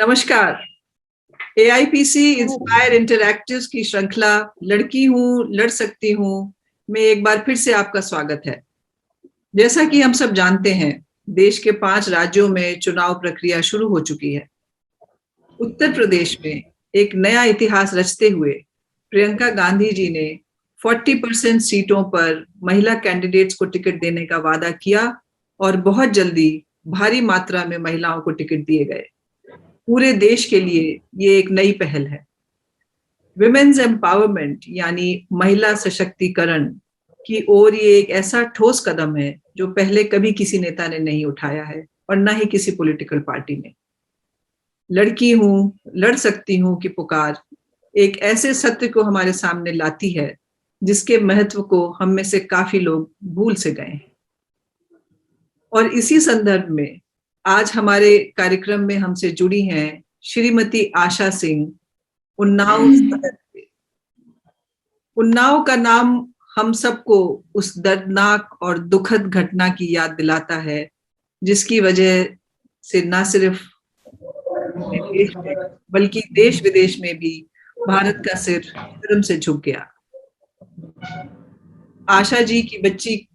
नमस्कार। AIPC inspire इंटरैक्टिव्स की श्रृंखला लड़की हूँ लड़ सकती हूँ में एक बार फिर से आपका स्वागत है। जैसा कि हम सब जानते हैं, देश के 5 राज्यों में चुनाव प्रक्रिया शुरू हो चुकी है। उत्तर प्रदेश में एक नया इतिहास रचते हुए प्रियंका गांधी जी ने 40% सीटों पर महिला कैंडिडेट्स को टिकट देने का वादा किया और बहुत जल्दी भारी मात्रा में महिलाओं को टिकट दिए गए। पूरे देश के लिए ये एक नई पहल है। विमेन्स एम्पावरमेंट यानी महिला सशक्तिकरण की ओर ये एक ऐसा ठोस कदम है जो पहले कभी किसी नेता ने नहीं उठाया है और ना ही किसी पॉलिटिकल पार्टी ने। लड़की हूं लड़ सकती हूं की पुकार एक ऐसे सत्य को हमारे सामने लाती है जिसके महत्व को हम में से काफी लोग भूल से गए हैं। और इसी संदर्भ में आज हमारे कार्यक्रम में हमसे जुड़ी हैं श्रीमती आशा सिंह, उन्नाव। उन्नाव का नाम हम सबको उस दर्दनाक और दुखद घटना की याद दिलाता है जिसकी वजह से न सिर्फ देश में बल्कि देश विदेश में भी भारत का सिर शर्म से झुक गया। आशा जी की बच्ची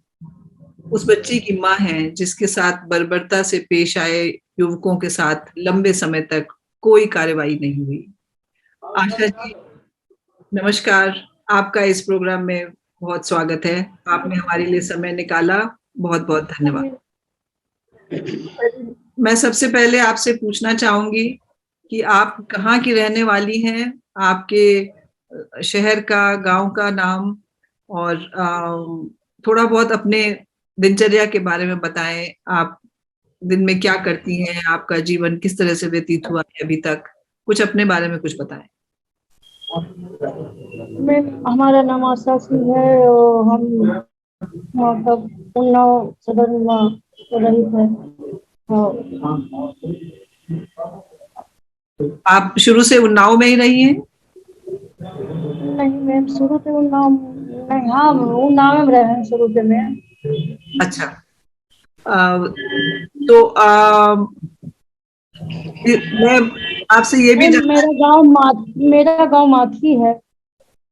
उस बच्ची की मां है जिसके साथ बर्बरता से पेश आए युवकों के साथ लंबे समय तक कोई कार्रवाई नहीं हुई। आशा जी नमस्कार, आपका इस प्रोग्राम में बहुत स्वागत है। आपने हमारे लिए समय निकाला, बहुत बहुत धन्यवाद। मैं सबसे पहले आपसे पूछना चाहूंगी कि आप कहाँ की रहने वाली हैं, आपके शहर का, गांव का नाम और थोड़ा बहुत अपने दिनचर्या के बारे में बताएं। आप दिन में क्या करती हैं, आपका जीवन किस तरह से व्यतीत हुआ है अभी तक, कुछ अपने बारे में कुछ बताएं। हमारा नाम आशा सिंह है और हम मतलब उन्नाव सदर में रहित है। आप शुरू से उन्नाव में ही रही हैं? नहीं मैम, शुरू से उन्नाव नहीं, हाँ उन्नाव में रहे हैं शुरू से मैं। अच्छा, तो मैं आपसे ये भी मेरा गांव माथी है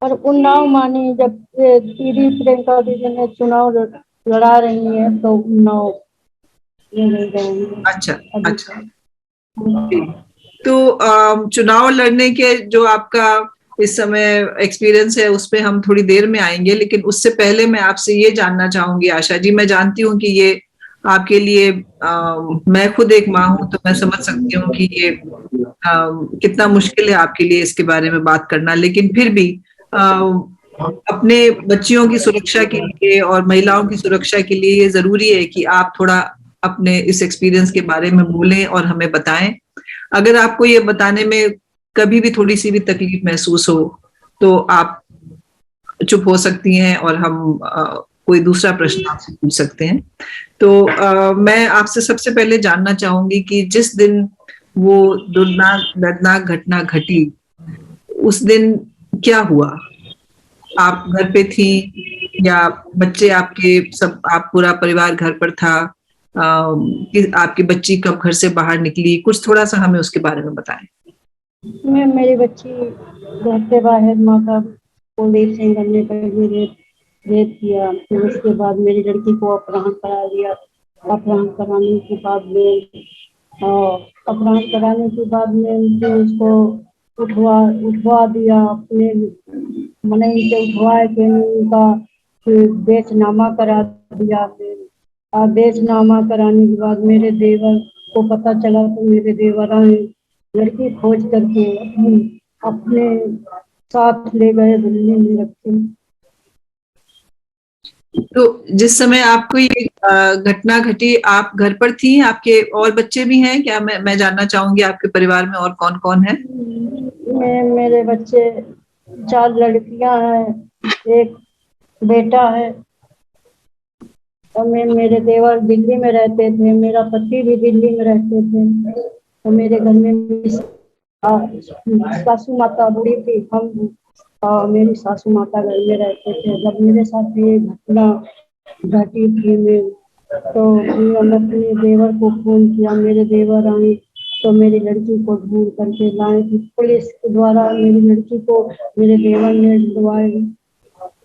और उन्नाव मानी जब दीदी प्रियंका दीदी ने चुनाव लड़ा रही है तो उन्नाव ये नहीं गए। अच्छा अच्छा। तो चुनाव लड़ने के जो आपका इस समय एक्सपीरियंस है उस पे हम थोड़ी देर में आएंगे, लेकिन उससे पहले मैं आपसे ये जानना चाहूंगी आशा जी, मैं जानती हूँ कि ये आपके लिए मैं खुद एक माँ हूँ तो मैं समझ सकती हूँ कि ये कितना मुश्किल है आपके लिए इसके बारे में बात करना, लेकिन फिर भी अपने बच्चियों की सुरक्षा के लिए और महिलाओं की सुरक्षा के लिए ये जरूरी है कि आप थोड़ा अपने इस एक्सपीरियंस के बारे में बोलें और हमें बताएं। अगर आपको ये बताने में कभी भी थोड़ी सी भी तकलीफ महसूस हो तो आप चुप हो सकती हैं और हम कोई दूसरा प्रश्न आपसे पूछ सकते हैं। तो मैं आपसे सबसे पहले जानना चाहूंगी कि जिस दिन वो दर्दनाक घटना घटी उस दिन क्या हुआ? आप घर पे थी या बच्चे आपके सब, आप पूरा परिवार घर पर था? कि आपकी बच्ची कब घर से बाहर निकली, कुछ थोड़ा सा हमें उसके बारे में बताएं। मेरी बच्ची घर से बाहर माता कुलदीप सिंह ने पहले रेप किया, फिर उसके बाद मेरी लड़की को अपहरण करा दिया। अपहरण कराने के बाद में उसको उठवा दिया, अपने मनई से उठवा के उनका फिर बेचनामा करा दिया। फिर बेचनामा कराने के बाद मेरे देवर को पता चला तो मेरे देवर आए, लड़की खोज करके अपने साथ ले गए, दिल्ली में रखे। तो जिस समय आपको ये घटना घटी आप घर पर थी? आपके और बच्चे भी हैं क्या? मैं जानना चाहूंगी आपके परिवार में और कौन कौन है? मेरे बच्चे 4 लड़कियां हैं, एक बेटा है और मेरे देवर दिल्ली में रहते थे, मेरा पति भी दिल्ली में रहते थे। तो मेरे घर में सासू माता बूढ़ी थी, हम मेरी सासू माता घर में रहते थे। जब मेरे साथ ये घटना घटी थी तो मैंने अपने देवर को फोन किया, मेरे देवर आए तो मेरी लड़की को ढूंढ करके लाए थे। पुलिस के द्वारा मेरी लड़की को मेरे देवर ने ढूंढवाई।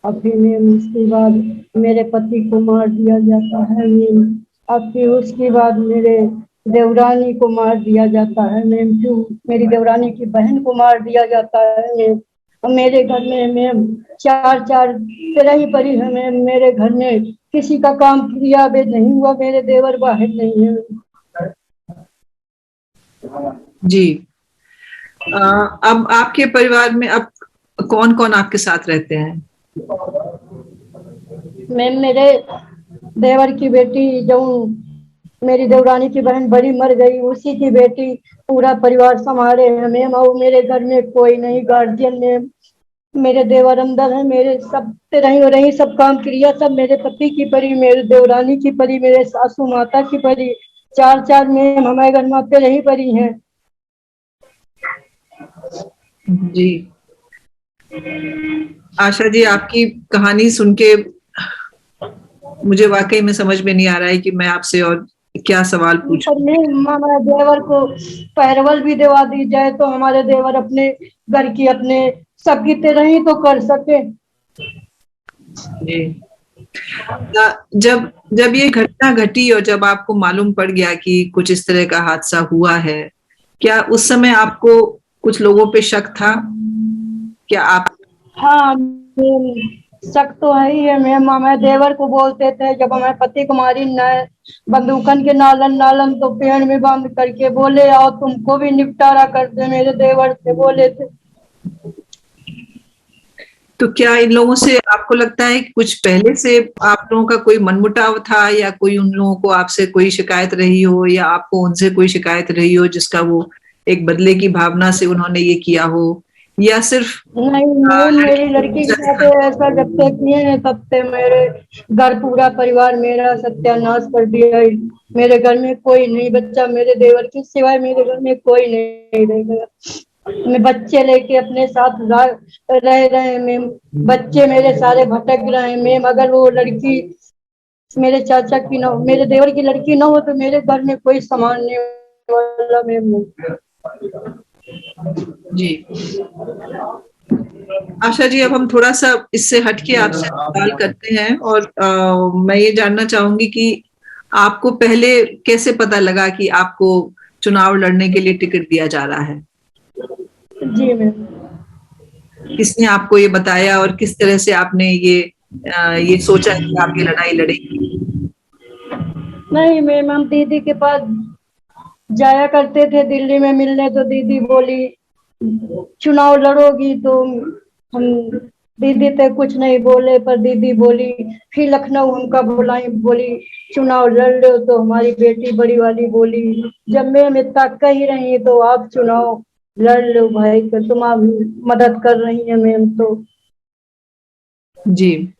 अब फिर मैम उसके बाद मेरे पति को मार दिया जाता है मैम। अब फिर उसके बाद मेरे देवरानी को मार दिया जाता है मैम। फिर मेरी देवरानी की बहन को मार दिया जाता है मैम। अब मेरे घर में मैम चार चार तरह ही पड़ी है मैम। मेरे घर में किसी का काम क्रिया भी नहीं हुआ, मेरे देवर बाहर नहीं है। जी। अब आपके परिवार में अब कौन कौन आपके साथ रहते हैं? मैम मेरे देवर की बेटी जो मेरी देवरानी की बहन बड़ी मर गई, उसी की बेटी पूरा परिवार संभाले है मैम। और मेरे घर में कोई नहीं गार्जियन मैम। मेरे देवर अंदर है, मेरे सब रही हो रही सब काम क्रिया सब मेरे पति की परी, मेरे देवरानी की परी, मेरे सासू माता की परी। चार चार मैम हमारे घर में पे रही परी हैं। जी आशा जी, आपकी कहानी सुन के मुझे वाकई में समझ में नहीं आ रहा है कि मैं आपसे और क्या सवाल पूछूं। हमारे देवर को पैरवल भी दिवा दी जाए तो हमारे देवर अपने घर की अपने सबकी तरह ही तो कर सके। जी। जब जब ये घटना घटी और जब आपको मालूम पड़ गया कि कुछ इस तरह का हादसा हुआ है, क्या उस समय आपको कुछ लोगों पे शक था? क्या आप? हाँ शक तो है ही है मैम। हमें देवर को बोलते थे जब हमें पति कुमारी न बंदूकन के नालन नालन तो पेड़ में बांध करके बोले आओ तुमको भी निपटारा करते, मेरे देवर से बोले थे। तो क्या इन लोगों से आपको लगता है कि कुछ पहले से आप लोगों का कोई मनमुटाव था, या कोई उन लोगों को आपसे कोई शिकायत रही हो, या आपको उनसे कोई शिकायत रही हो जिसका वो एक बदले की भावना से उन्होंने ये किया हो, या सिर्फ नहीं मैम मेरी लड़की के साथ ऐसा जब से किए हैं तब से मेरे घर पूरा परिवार मेरा सत्यानाश कर दिया है। मेरे घर में कोई नहीं बच्चा, मेरे देवर के सिवाय मेरे घर में कोई नहीं रहेगा। मैं बच्चे लेके अपने साथ रह रहे हैं मैम। बच्चे मेरे सारे भटक रहे हैं मैम। अगर वो लड़की मेरे चाचा की ना हो, मेरे देवर की लड़की ना हो तो मेरे घर में कोई सामान नहीं वाला मैम। जी आशा जी, अब हम थोड़ा सा इससे हटके आपसे सवाल करते हैं, और मैं ये जानना चाहूंगी कि आपको पहले कैसे पता लगा कि आपको चुनाव लड़ने के लिए टिकट दिया जा रहा है? जी मैम। किसने आपको ये बताया और किस तरह से आपने ये सोचा कि आप ये लड़ाई लड़ेंगी? नहीं मैम हम दीदी के पास जाया करते थे दिल्ली में मिलने, तो दीदी बोली चुनाव लड़ोगी तो हम दीदी तक कुछ नहीं बोले, पर दीदी बोली फिर लखनऊ हमका बुलाई, बोली चुनाव लड़ लो, तो हमारी बेटी बड़ी वाली बोली जब मैं इतना कह ही रही तो आप चुनाव लड़ लो भाई, तो तुम आप मदद कर रही हैं मैम। तो जी,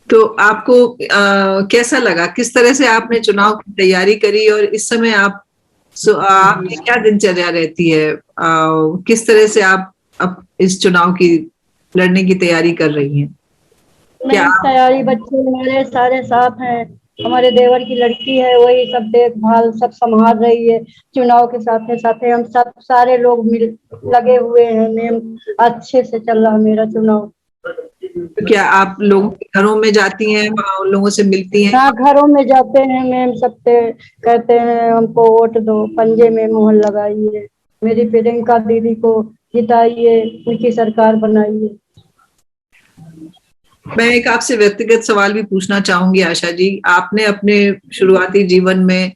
तो आपको कैसा लगा, किस तरह से आपने चुनाव की तैयारी करी, और इस समय आपकी क्या दिनचर्या रहती है? किस तरह से आप इस चुनाव की लड़ने की तैयारी कर रही हैं? क्या मैम तैयारी बच्चे हमारे सारे साथ हैं। हमारे देवर की लड़की है, वही सब देखभाल सब संभाल रही है। चुनाव के साथ साथ हम सब सारे लोग मिल लगे हुए हैं मैम। अच्छे से चल रहा मेरा चुनाव। क्या आप लोगों के घरों में जाती हैं, वहाँ उन लोगों से मिलती हैं? हाँ घरों में जाते हैं मैम, सबसे कहते हैं हमको वोट दो, पंजे में मुहर लगाइए, मेरी प्रियंका दीदी को जिताइए, उनकी सरकार बनाइए। मैं एक आपसे व्यक्तिगत सवाल भी पूछना चाहूंगी आशा जी, आपने अपने शुरुआती जीवन में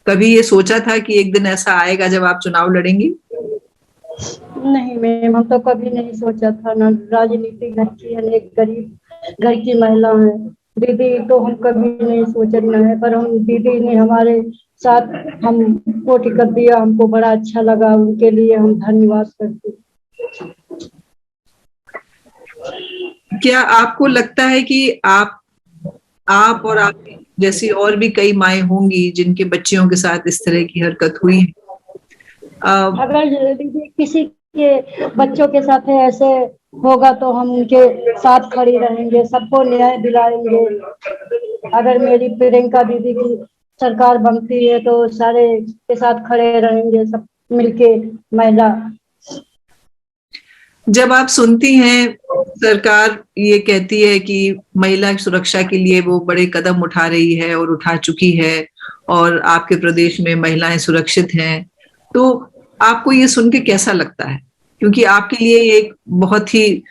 कभी ये सोचा था कि एक दिन ऐसा आएगा जब आप चुनाव लड़ेंगी? नहीं मैम हम तो कभी नहीं सोचा था, ना राजनीति घर की अनेक गरीब घर की महिला है। दीदी तो हम कभी नहीं सोचना है, पर हम दीदी ने हमारे साथ हमको टिकट दिया, हमको बड़ा अच्छा लगा, उनके लिए हम धन्यवाद करते हैं। क्या आपको लगता है कि आप और आप जैसी और भी कई माएँ होंगी जिनके बच्चियों के साथ इस तरह की हरकत हुई है? अगर दीदी किसी के बच्चों के साथ ऐसे होगा तो हम उनके साथ खड़ी रहेंगे, सबको न्याय दिलाएंगे। अगर मेरी प्रियंका दीदी की सरकार बनती है तो सारे के साथ खड़े रहेंगे, सब मिलके महिला। जब आप सुनती हैं सरकार ये कहती है कि महिला सुरक्षा के लिए वो बड़े कदम उठा रही है और उठा चुकी है और आपके प्रदेश में महिलाएं सुरक्षित हैं, तो आपको ये सुन के कैसा लगता है? क्योंकि आपके लिए एक बहुत ही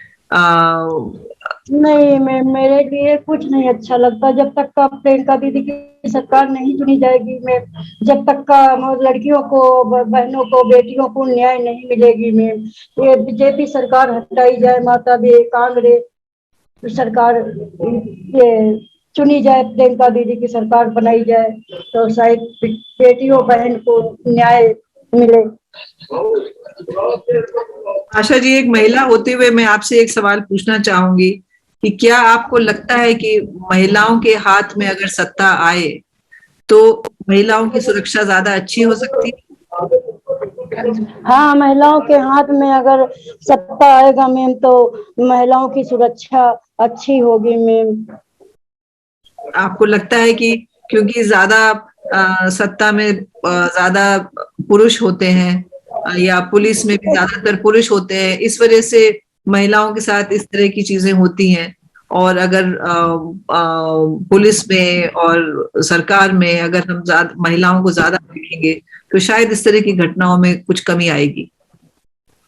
नहीं, मेरे लिए कुछ नहीं अच्छा लगता जब तक का प्रियंका दीदी की सरकार नहीं चुनी जाएगी। मैं जब तक का लड़कियों को, बहनों को, बेटियों को न्याय नहीं मिलेगी। मैं ये बीजेपी सरकार हटाई जाए, माता दी कांग्रेस सरकार ये चुनी जाए, प्रियंका दीदी की सरकार बनाई जाए तो शायद बेटियों बहन को न्याय मिले। आशा जी, एक महिला होते हुए मैं आपसे एक सवाल पूछना चाहूंगी कि क्या आपको लगता है कि महिलाओं के हाथ में अगर सत्ता आए तो महिलाओं की सुरक्षा ज्यादा अच्छी हो सकती है? हाँ, महिलाओं के हाथ में अगर सत्ता आएगा मैम तो महिलाओं की सुरक्षा अच्छी होगी मैम। आपको लगता है कि क्योंकि ज्यादा सत्ता में ज्यादा पुरुष होते हैं या पुलिस में भी ज्यादातर पुरुष होते हैं, इस वजह से महिलाओं के साथ इस तरह की चीजें होती हैं? और अगर पुलिस में और सरकार में अगर हम महिलाओं को ज्यादा देखेंगे तो शायद इस तरह की घटनाओं में कुछ कमी आएगी।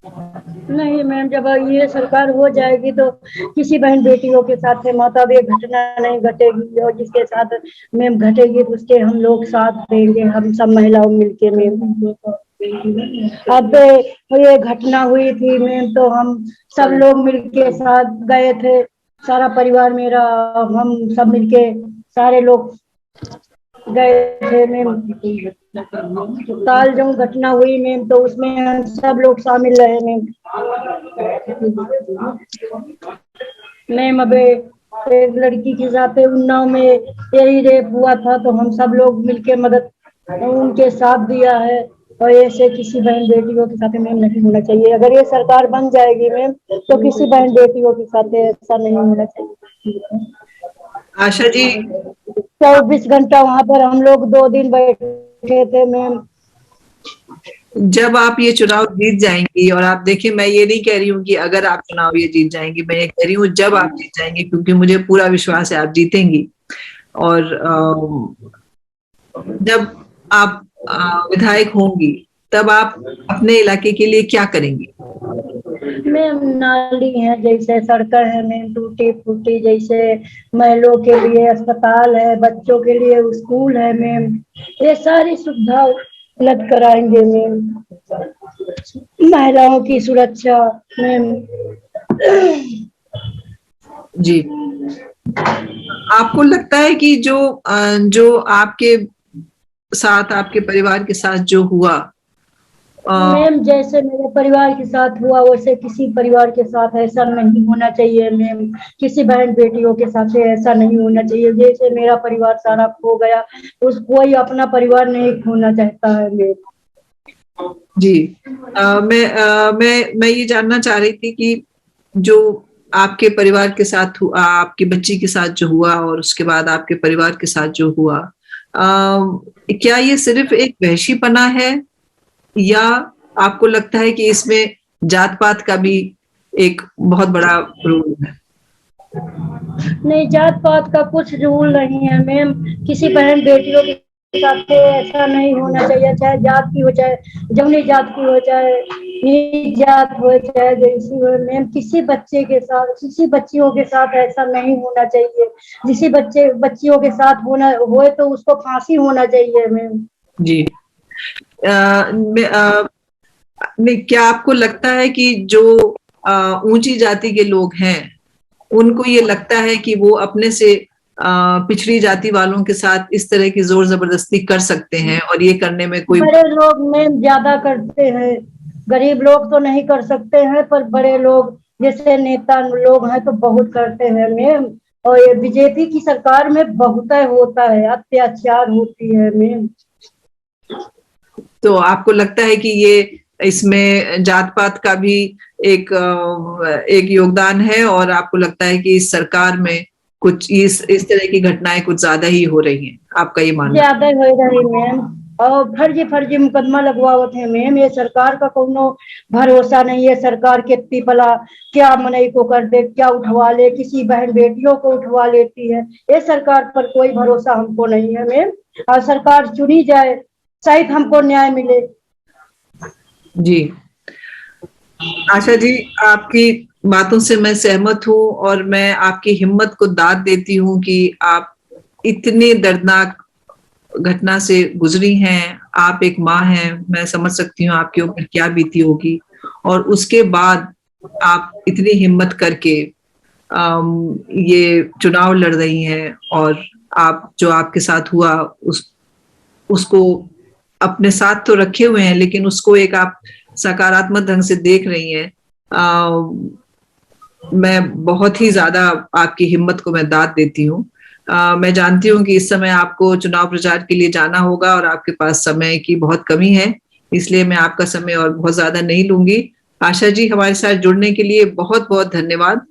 नहीं मैम, जब ये सरकार हो जाएगी तो किसी बहन बेटियों के साथ माता भी घटना नहीं घटेगी, और जिसके साथ मैम घटेगी तो उसके हम लोग साथ देंगे, हम सब महिलाओं मिलके मैम। अब ये घटना हुई थी मैम तो हम सब लोग मिलके साथ गए थे, सारा परिवार मेरा, हम सब मिलके सारे लोग गए थे मैम। काल जो घटना हुई मैम तो उसमें हम सब लोग शामिल रहे मैम। अब एक लड़की के साथ उन्नाव में यही रेप हुआ था तो हम सब लोग मिलके मदद उनके साथ दिया है, और ऐसे किसी बहन बेटियों के साथ मैम नहीं होना चाहिए। अगर ये सरकार बन जाएगी मैम तो किसी बहन बेटियों के साथ ऐसा नहीं होना चाहिए। आशा जी, 24 घंटा वहां पर हम लोग 2 दिन बैठे थे मैम। जब आप ये चुनाव जीत जाएंगी, और आप देखिए मैं ये नहीं कह रही हूँ कि अगर आप चुनाव ये जीत जाएंगी, मैं ये कह रही हूँ जब आप जीत जाएंगी, क्योंकि मुझे पूरा विश्वास है आप जीतेंगी। और जब आप विधायक होंगी तब आप अपने इलाके के लिए क्या करेंगी? मैम नाली है, जैसे सड़कें है मैम टूटी फूटी, जैसे महिलाओं के लिए अस्पताल है, बच्चों के लिए स्कूल है मैम, ये सारी सुविधा उपलब्ध कराएंगे मैम। महिलाओं की सुरक्षा मैम। जी, आपको लगता है कि जो आपके साथ, आपके परिवार के साथ जो हुआ मैम, जैसे मेरे परिवार के साथ हुआ वैसे किसी परिवार के साथ ऐसा नहीं होना चाहिए मैम, किसी बहन बेटियों के साथ ऐसा नहीं होना चाहिए। जैसे मेरा परिवार सारा खो गया, उस कोई अपना परिवार नहीं खोना चाहता है मैम। जी, मैं ये जानना चाह रही थी कि जो आपके परिवार के साथ हुआ, आपकी बच्ची के साथ जो हुआ और उसके बाद आपके परिवार के साथ जो हुआ, क्या ये सिर्फ एक वहशीपना है या आपको लगता है कि इसमें जात पात का भी एक बहुत बड़ा रोल है? नहीं, जात पात का कुछ रूल नहीं है मैम, किसी बहन बेटियों के साथ ऐसा नहीं होना चाहिए, चाहे जात की हो, चाहे जमुनी जात की हो, चाहे नीच जात हो, चाहे जैसी हो मैम, किसी बच्चे के साथ, किसी बच्चियों के साथ ऐसा नहीं होना चाहिए। किसी बच्चियों के साथ होना होए तो उसको फांसी होना चाहिए मैम। जी, क्या आपको लगता है कि जो ऊंची जाति के लोग हैं उनको ये लगता है कि वो अपने से पिछड़ी जाति वालों के साथ इस तरह की जोर जबरदस्ती कर सकते हैं और ये करने में कोई? बड़े लोग मैम ज्यादा करते हैं, गरीब लोग तो नहीं कर सकते हैं, पर बड़े लोग जैसे नेता लोग हैं तो बहुत करते हैं मैम। और ये बीजेपी की सरकार में बहुत होता है, अत्याचार होती है मैम। तो आपको लगता है कि ये इसमें जात पात का भी एक योगदान है, और आपको लगता है कि इस सरकार में कुछ इस तरह की घटनाएं कुछ ज्यादा ही हो रही हैं? आपका ये मानना? ज्यादा हो रही मैम। और फर्जी फर्जी मुकदमा लगवावत है मैम। ये सरकार का कोनो भरोसा नहीं है। सरकार के पीपला क्या मनई को कर दे, क्या उठवा ले, किसी बहन बेटियों को उठवा लेती है। ये सरकार पर कोई भरोसा हमको नहीं है मैम। और सरकार चुनी जाए, शायद हमको न्याय मिले। जी आशा जी, आपकी बातों से मैं सहमत हूँ और मैं आपकी हिम्मत को दाद देती हूँ कि आप इतने दर्दनाक घटना से गुजरी हैं। आप एक माँ हैं, मैं समझ सकती हूँ आपके ऊपर क्या बीती होगी, और उसके बाद आप इतनी हिम्मत करके ये चुनाव लड़ रही हैं, और आप जो आपके साथ हुआ उसको अपने साथ तो रखे हुए हैं, लेकिन उसको एक आप सकारात्मक ढंग से देख रही हैं। मैं बहुत ही ज्यादा आपकी हिम्मत को मैं दाद देती हूँ। मैं जानती हूँ कि इस समय आपको चुनाव प्रचार के लिए जाना होगा और आपके पास समय की बहुत कमी है, इसलिए मैं आपका समय और बहुत ज्यादा नहीं लूंगी। आशा जी, हमारे साथ जुड़ने के लिए बहुत बहुत धन्यवाद।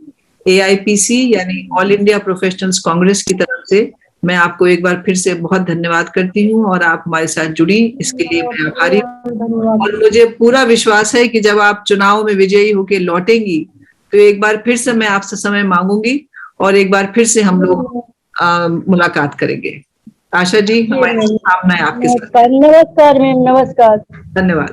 AIPC यानी ऑल इंडिया प्रोफेशनल्स कांग्रेस की तरफ से मैं आपको एक बार फिर से बहुत धन्यवाद करती हूँ, और आप हमारे साथ जुड़ी इसके लिए मैं आभारी हूँ। और मुझे पूरा विश्वास है कि जब आप चुनाव में विजयी होकर लौटेंगी तो एक बार फिर से मैं आपसे समय मांगूंगी और एक बार फिर से हम लोग मुलाकात करेंगे। आशा जी, हमारी शुभकामनाएं आपके साथ। नमस्कार मैम, नमस्कार। धन्यवाद।